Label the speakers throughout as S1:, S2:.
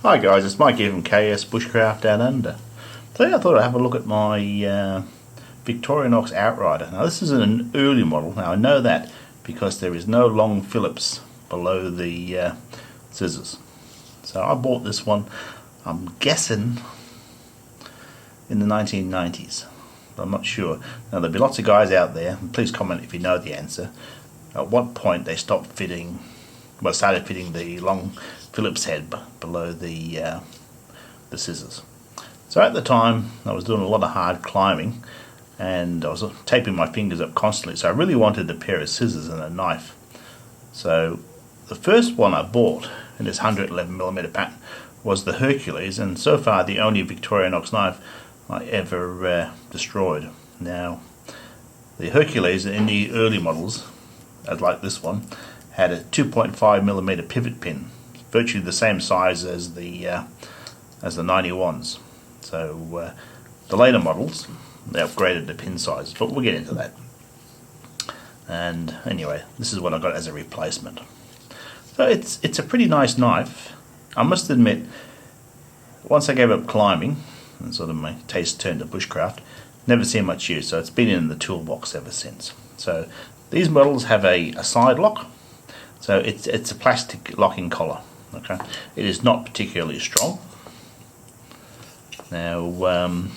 S1: Hi guys, it's Mike here from KS Bushcraft Down Under. Today I thought I'd have a look at my Victorinox outrider. Now this is an early model. Now I know that because there is no long Phillips below the scissors. So I bought this one, I'm guessing, in the 1990s. But I'm not sure. Now there'll be lots of guys out there, and please comment if you know the answer, at what point they stopped fitting, well, started fitting the long Phillips head below the scissors. So at the time I was doing a lot of hard climbing and I was taping my fingers up constantly, so I really wanted a pair of scissors and a knife. So the first one I bought in this 111mm pattern was the Hercules, and so far the only Victorinox knife I ever destroyed. Now the Hercules in the early models, as like this one, had a 2.5mm pivot pin, virtually the same size as the 91s. So the later models, they upgraded the pin sizes, but we'll get into that. And anyway, this is what I got as a replacement. So it's a pretty nice knife. I must admit, once I gave up climbing and sort of my taste turned to bushcraft, never seen much use, so it's been in the toolbox ever since. So these models have a side lock, so it's a plastic locking collar. Okay, it is not particularly strong. Now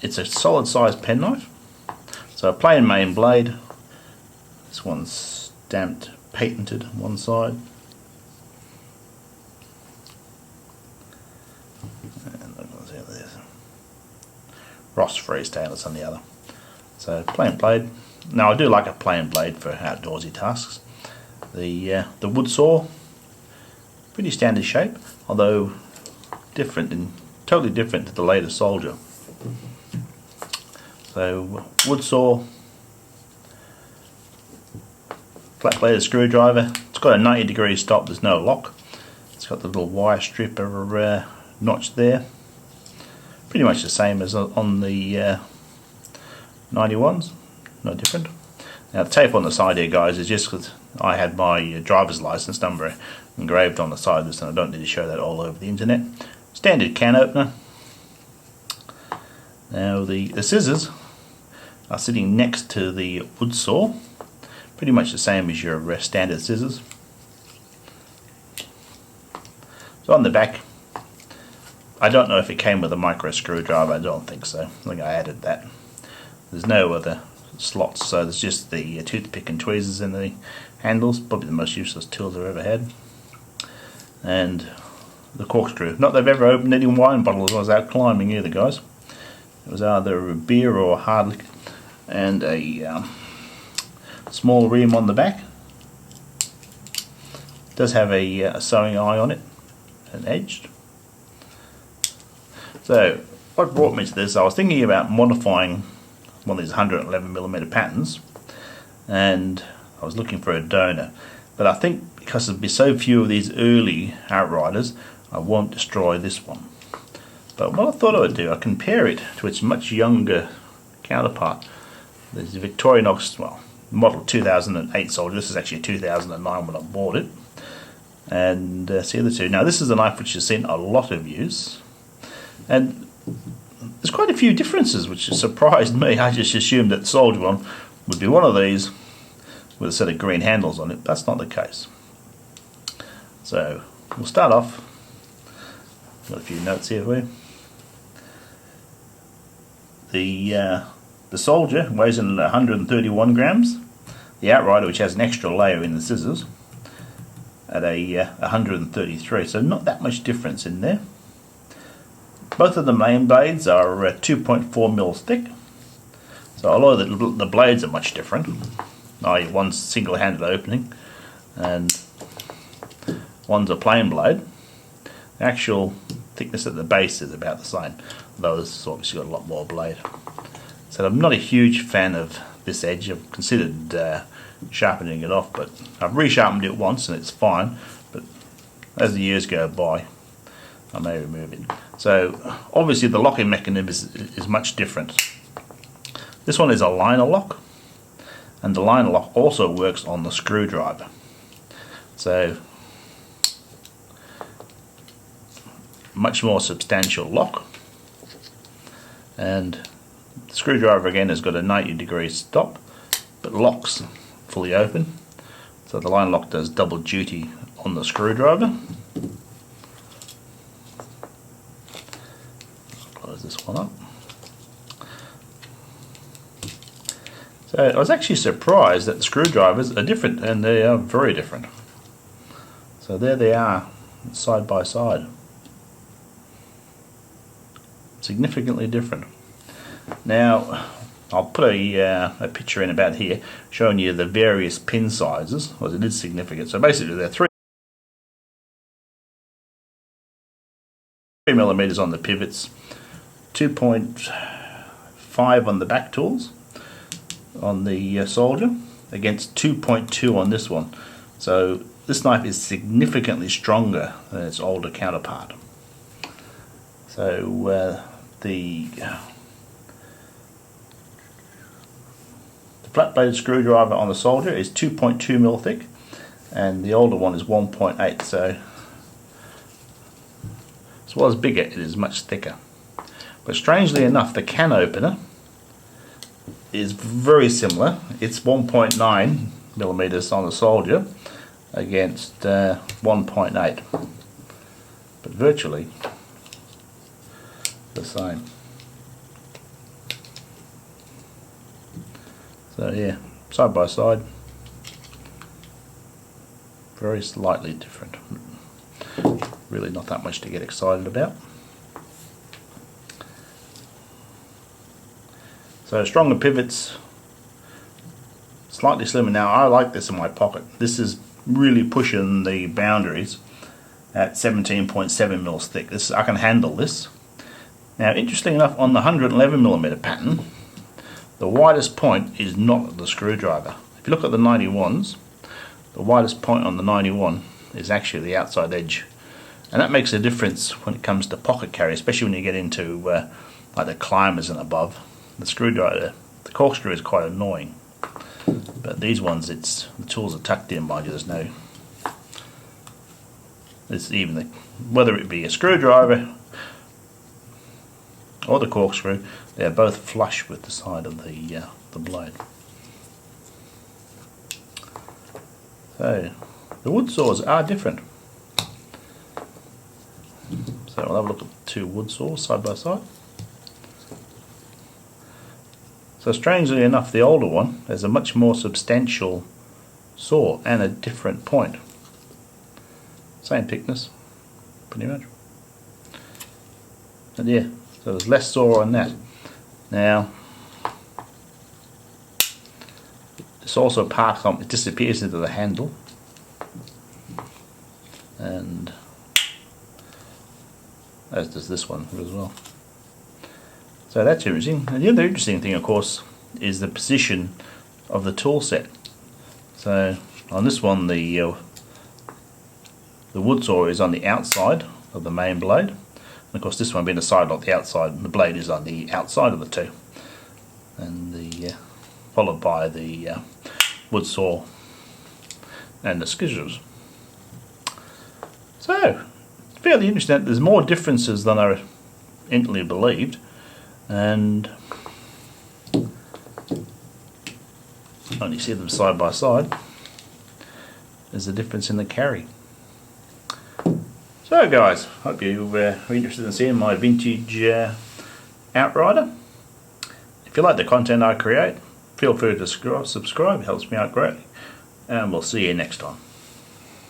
S1: it's a solid sized penknife, so a plain main blade. This one's stamped patented on one side, and there's Ross Free stainless on the other. So plain blade. Now I do like a plain blade for outdoorsy tasks. The wood saw, pretty standard shape, although different and totally different to the later Solidier. So wood saw, flat bladed screwdriver. It's got a 90-degree stop. There's no lock. It's got the little wire stripper notch there. Pretty much the same as on the 91s. No different. Now the tape on the side here, guys, is just because I had my driver's license number engraved on the side of this, and I don't need to show that all over the internet. Standard can opener. Now the scissors are sitting next to the wood saw, pretty much the same as your standard scissors. So on the back, I don't know if it came with a micro screwdriver. I don't think so. I think I added that. There's no other slots, so there's just the toothpick and tweezers in the handles, probably the most useless tools I've ever had, and the corkscrew. Not that I've ever opened any wine bottles when I was out climbing either, guys. It was either a beer or a hard liquor, and a small ream on the back. It does have a sewing eye on it, and edged. So what brought me to this, I was thinking about modifying one of these 111mm patterns, and I was looking for a donor, but I think because there'll be so few of these early outriders, I won't destroy this one. But what I thought I would do, I compare it to its much younger counterpart. There's the Victorinox, well, model 2008 Solidier. This is actually 2009 when I bought it, and see the two. Now this is a knife which has seen a lot of use, and there's quite a few differences which surprised me. I just assumed that the Solidier one would be one of these with a set of green handles on it. That's not the case. So we'll start off. Got a few notes here for you. The Solidier weighs in 131 grams. The outrider, which has an extra layer in the scissors, at a 133. So not that much difference in there. Both of the main blades are 2.4mm thick, so although the blades are much different, one's single-handed opening and one's a plain blade, the actual thickness at the base is about the same, although this has obviously got a lot more blade. So I'm not a huge fan of this edge. I've considered sharpening it off, but I've resharpened it once and it's fine, but as the years go by I may remove it. So obviously the locking mechanism is much different. This one is a liner lock, and the liner lock also works on the screwdriver. So much more substantial lock, and the screwdriver again has got a 90-degree stop but locks fully open, so the line lock does double duty on the screwdriver. Close this one up. So I was actually surprised that the screwdrivers are different, and they are very different. So there they are, side by side. Significantly different. Now, I'll put a picture in about here showing you the various pin sizes, because it is significant. So basically there are 3mm on the pivots, 2.5 on the back tools, on the Solidier, against 2.2 on this one. So this knife is significantly stronger than its older counterpart. So the flat bladed screwdriver on the Solidier is 2.2mm thick, and the older one is 1.8. So as well as bigger, it is much thicker. But strangely enough, the can opener is very similar. It's 1.9mm on the Solidier against 1.8, but virtually the same. So yeah, side by side, very slightly different. Really not that much to get excited about. So stronger pivots, slightly slimmer. Now I like this in my pocket. This is really pushing the boundaries at 17.7mm thick. This, I can handle this. Now interesting enough, on the 111mm pattern, the widest point is not the screwdriver. If you look at the 91s, the widest point on the 91 is actually the outside edge. And that makes a difference when it comes to pocket carry, especially when you get into like the climbers and above. The screwdriver, the corkscrew is quite annoying. But these ones, the tools are tucked in, mind you. It's even whether it be a screwdriver or the corkscrew, they're both flush with the side of the blade. So the wood saws are different. So we'll have a look at the two wood saws side by side. So strangely enough, the older one has a much more substantial saw and a different point. Same thickness, pretty much. And yeah, so there's less saw on that. Now, this also parks on, it disappears into the handle. And as does this one as well. So that's interesting. And the other interesting thing, of course, is the position of the tool set. So on this one, the wood saw is on the outside of the main blade. And of course, this one being the side, not the outside, and the blade is on the outside of the two. And followed by the wood saw and the scissors. So it's fairly interesting. There's more differences than I instantly believed. And when you see them side by side, there's a difference in the carry. So guys, hope you were interested in seeing my vintage outrider. If you like the content I create, feel free to subscribe, it helps me out greatly, and we'll see you next time.